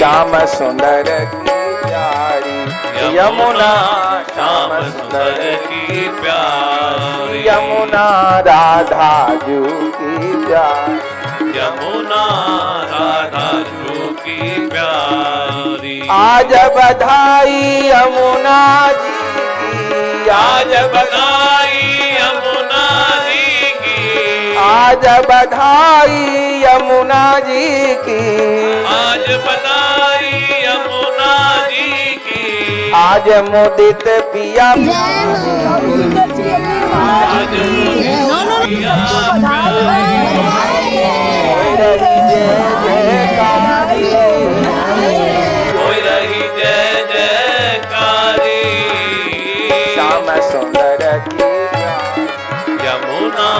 श्याम सुंदर की प्यारी यमुना, श्याम सुंदर की प्यारी यमुना, राधा जू की प्यारी यमुना, राधा जू की प्यारी। आज बधाई यमुना जी की, आज बधाई यमुना जी की, आज बधाई यमुना जी की, आज बधाई यमुना जी की। आज मुदित पिया, आज मुदित पिया हो रही जय जयकारी। श्याम सुंदर की यमुना,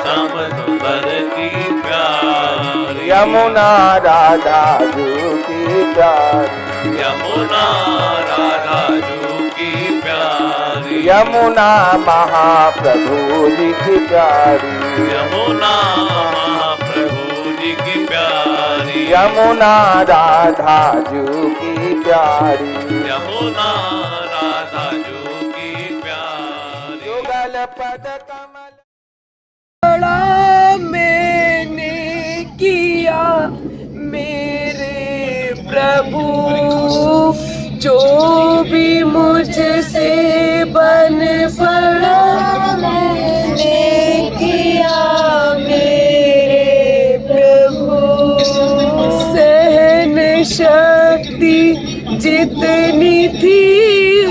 श्याम सुंदर की प्यारी यमुना, राधा जू की प्यारी यमुना, राधा जू की प्यारी यमुना, महाप्रभु जी की प्यारी यमुना, महाप्रभु जी की प्यारी यमुना, राधा जू की प्यारी यमुना, राधा जू की प्यारी। युगल पद कमल बड़ा मैंने किया मेरे प्रभु, जो भी मुझसे बन पड़ा मैंने किया मेरे प्रभु। सहन शक्ति जितनी थी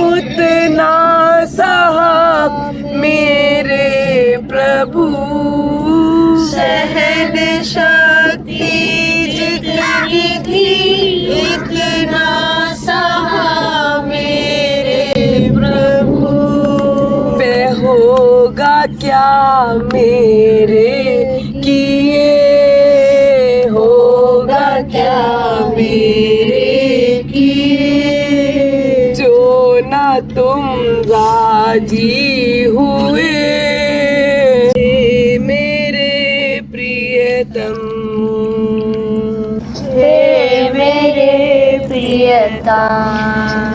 उतना सहा मेरे प्रभु। सहन शक्ति जितनी थी इतना सहा मेरे प्रभु। मैं होगा क्या मेरे किए, होगा क्या मेरे किए, जो ना तुम राजी हुए मेरे प्रियतम, हे मेरे प्रियतम।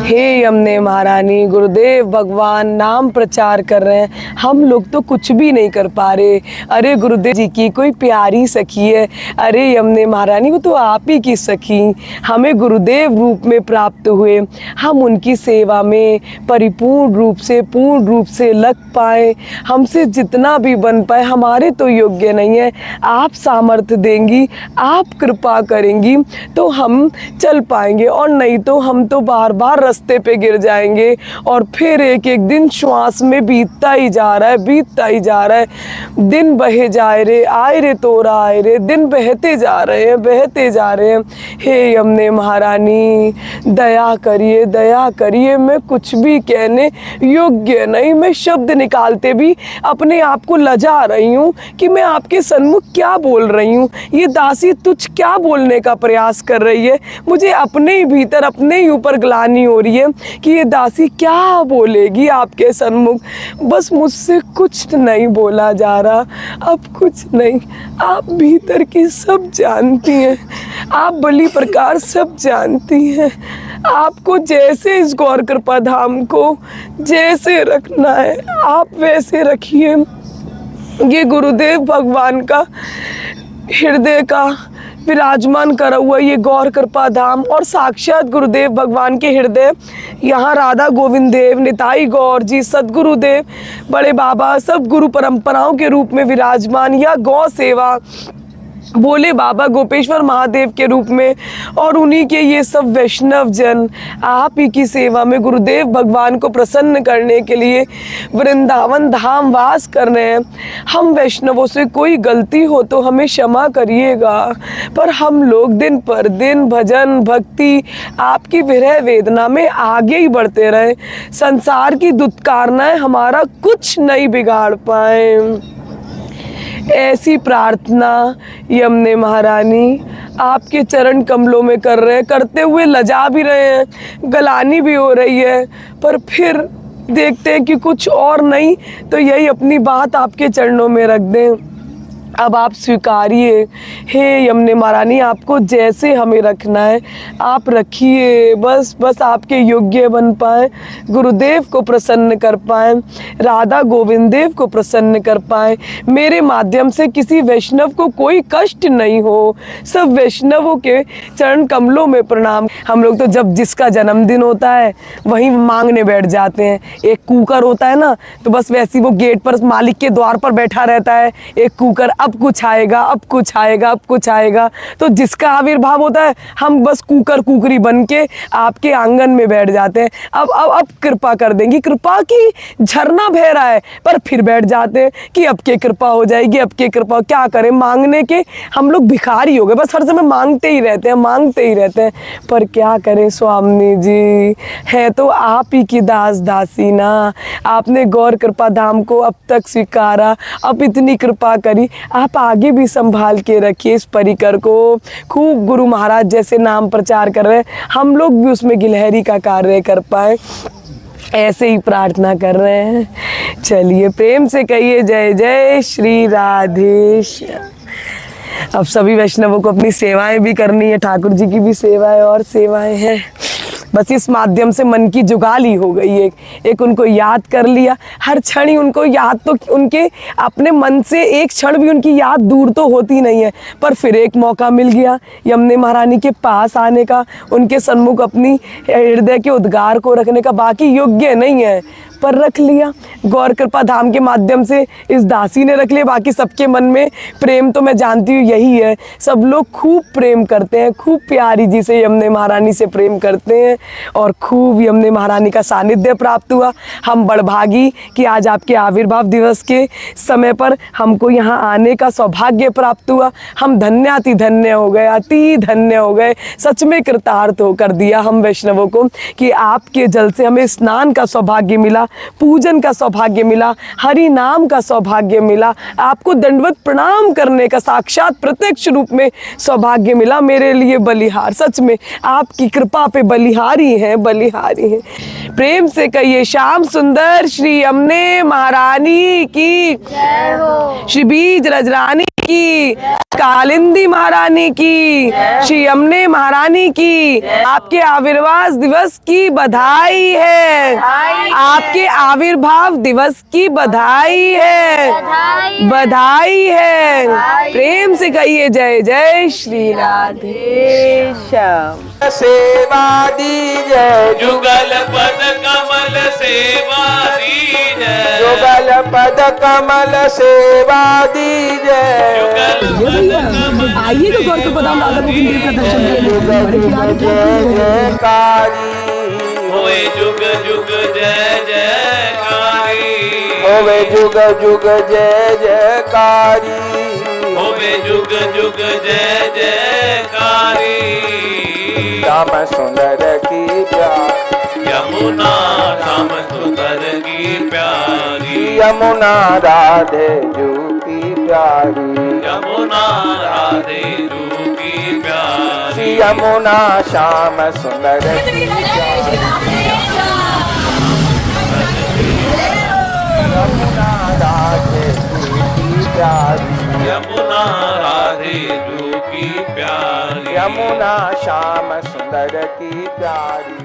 हे यमुने महारानी, गुरुदेव भगवान नाम प्रचार कर रहे हैं, हम लोग तो कुछ भी नहीं कर पा रहे। अरे गुरुदेव जी की कोई प्यारी सखी है, अरे यमुने महारानी वो तो आप ही की सखी हमें गुरुदेव रूप में प्राप्त हुए, हम उनकी सेवा में परिपूर्ण रूप से पूर्ण रूप से लग पाए। हमसे जितना भी बन पाए, हमारे तो योग्य नहीं है, आप सामर्थ्य देंगी, आप कृपा करेंगी तो हम चल पाएंगे, और नहीं तो हम तो बार बार रास्ते पे गिर जाएंगे और फिर एक एक दिन श्वास में बीतता ही जा रहा है, बीतता ही जा रहा है। दिन बहे जाए रे, आए रे तोरा आए रे, दिन बहते जा रहे हैं, बहते जा रहे हैं। हे यमुने महारानी दया करिए, दया करिए, मैं कुछ भी कहने योग्य नहीं, मैं शब्द निकालते भी अपने आप को लजा रही हूँ कि मैं आपके सन्मुख क्या बोल रही हूँ। ये दासी तुझ क्या बोलने का प्रयास कर रही है, मुझे अपने ही भीतर अपने ही ऊपर ग्लानि हो रही है कि ये दासी क्या बोलेगी आपके सन्मुख। बस मुझसे कुछ नहीं बोला जा रहा, अब कुछ नहीं, आप भीतर की सब जानती हैं, आप भली प्रकार सब जानती हैं। आपको जैसे इस गौर कृपा धाम को जैसे रखना है आप वैसे रखिए। ये गुरुदेव भगवान का हृदय का विराजमान करा हुआ ये गौर कृपा धाम, और साक्षात गुरुदेव भगवान के हृदय यहाँ राधा गोविंद देव, निताई गौर जी, सदगुरुदेव, बड़े बाबा सब गुरु परंपराओं के रूप में विराजमान, या गौ सेवा भोले बाबा गोपेश्वर महादेव के रूप में, और उन्हीं के ये सब वैष्णव जन आप ही की सेवा में गुरुदेव भगवान को प्रसन्न करने के लिए वृंदावन धाम वास कर रहे हैं। हम वैष्णवों से कोई गलती हो तो हमें क्षमा करिएगा, पर हम लोग दिन पर दिन भजन भक्ति आपकी विरह वेदना में आगे ही बढ़ते रहे, संसार की दुत्कारनाएं हमारा कुछ नहीं बिगाड़ पाए। ऐसी प्रार्थना यमुने महारानी आपके चरण कमलों में कर रहे हैं, करते हुए लजा भी रहे हैं, गलानी भी हो रही है, पर फिर देखते हैं कि कुछ और नहीं तो यही अपनी बात आपके चरणों में रख दें। अब आप स्वीकारिए। हे यमुने महारानी, आपको जैसे हमें रखना है आप रखिए, बस बस आपके योग्य बन पाए, गुरुदेव को प्रसन्न कर पाए, राधा गोविंद देव को प्रसन्न कर पाए, मेरे माध्यम से किसी वैष्णव को कोई कष्ट नहीं हो। सब वैष्णवों के चरण कमलों में प्रणाम। हम लोग तो जब जिसका जन्मदिन होता है वहीं मांगने बैठ जाते हैं। एक कुकर होता है ना, तो बस वैसी वो गेट पर मालिक के द्वार पर बैठा रहता है, एक कुकर, अब कुछ आएगा, अब कुछ आएगा, अब कुछ आएगा। तो जिसका आविर्भाव होता है हम बस कुकर कुकरी बन के आपके आंगन में बैठ जाते हैं। अब कृपा कर देंगी, कृपा की झरना बह रहा है, पर फिर बैठ जाते हैं कि अब की कृपा हो जाएगी, अब की कृपा। क्या करें, मांगने के हम लोग भिखारी हो गए, बस हर समय मांगते ही रहते हैं, मांगते ही रहते हैं। पर क्या करें स्वामी जी, है तो आप ही की दास दासी ना। आपने गौर कृपा धाम को अब तक स्वीकारा, अब इतनी कृपा करी, आप आगे भी संभाल के रखिए इस परिकर को। खूब गुरु महाराज जैसे नाम प्रचार कर रहे हैं, हम लोग भी उसमें गिलहरी का कार्य कर पाए, ऐसे ही प्रार्थना कर रहे हैं। चलिए प्रेम से कहिए जय जय श्री राधेश्याम। अब सभी वैष्णवों को अपनी सेवाएं भी करनी है, ठाकुर जी की भी सेवाएं और सेवाएं हैं। बस इस माध्यम से मन की जुगाली हो गई, एक उनको याद कर लिया, हर क्षण ही उनको याद, तो उनके अपने मन से एक क्षण भी उनकी याद दूर तो होती नहीं है। पर फिर एक मौका मिल गया यमुने महारानी के पास आने का, उनके सन्मुख अपनी हृदय के उद्गार को रखने का। बाकी योग्य नहीं है पर रख लिया, गौर कृपा धाम के माध्यम से इस दासी ने रख लिया। बाकी सबके मन में प्रेम तो मैं जानती हूँ यही है, सब लोग खूब प्रेम करते हैं, खूब प्यारी जी से यमुने महारानी से प्रेम करते हैं और खूब यमुने महारानी का सानिध्य प्राप्त हुआ। हम बड़भागी कि आज आपके आविर्भाव दिवस के समय पर हमको यहाँ आने का सौभाग्य प्राप्त हुआ। हम धन्याति धन्य हो गए, अति धन्य हो गए, सच में कृतार्थ होकर दिया हम वैष्णवों को कि आपके जल से हमें स्नान का सौभाग्य मिला, पूजन का सौभाग्य मिला, हरि नाम का सौभाग्य मिला, आपको दंडवत प्रणाम करने का साक्षात प्रत्यक्ष रूप में सौभाग्य मिला। मेरे लिए बलिहार, सच में आपकी कृपा पे बलिहारी है, बलिहारी है। प्रेम से कहिए श्याम सुंदर श्री यमुने महारानी की जय हो। श्री बीज रजरानी की, कालिंदी महारानी की, श्री यमुने महारानी की। आपके आविर्भाव दिवस की बधाई है, आपके आविर्भाव दिवस की बधाई है, बधाई है। प्रेम से कहिए जय जय श्री राधे श्याम। सेवा दीजय जुगल पद कमल सेवा दीजय, जुगल पद कमल सेवा दीजय। आइए तो गौर कृपा धाम राधा गोविंद देव का दर्शन जयकारी होए जुग जुग जय जयकारी, होवे जुग जुग जय जयकारी, होवे जुग जुग जय जयकारी। श्याम सुंदर की प्यारी यमुना, श्याम सुंदर की प्यारी यमुना, राधे जू की प्यारी यमुना, राधे जू की प्यारी यमुना, श्याम सुंदर की प्यारी यमुना, राधे जू की प्यारी यमुना, राधे जू की प्यारी यमुना, श्याम सुंदर की प्यारी।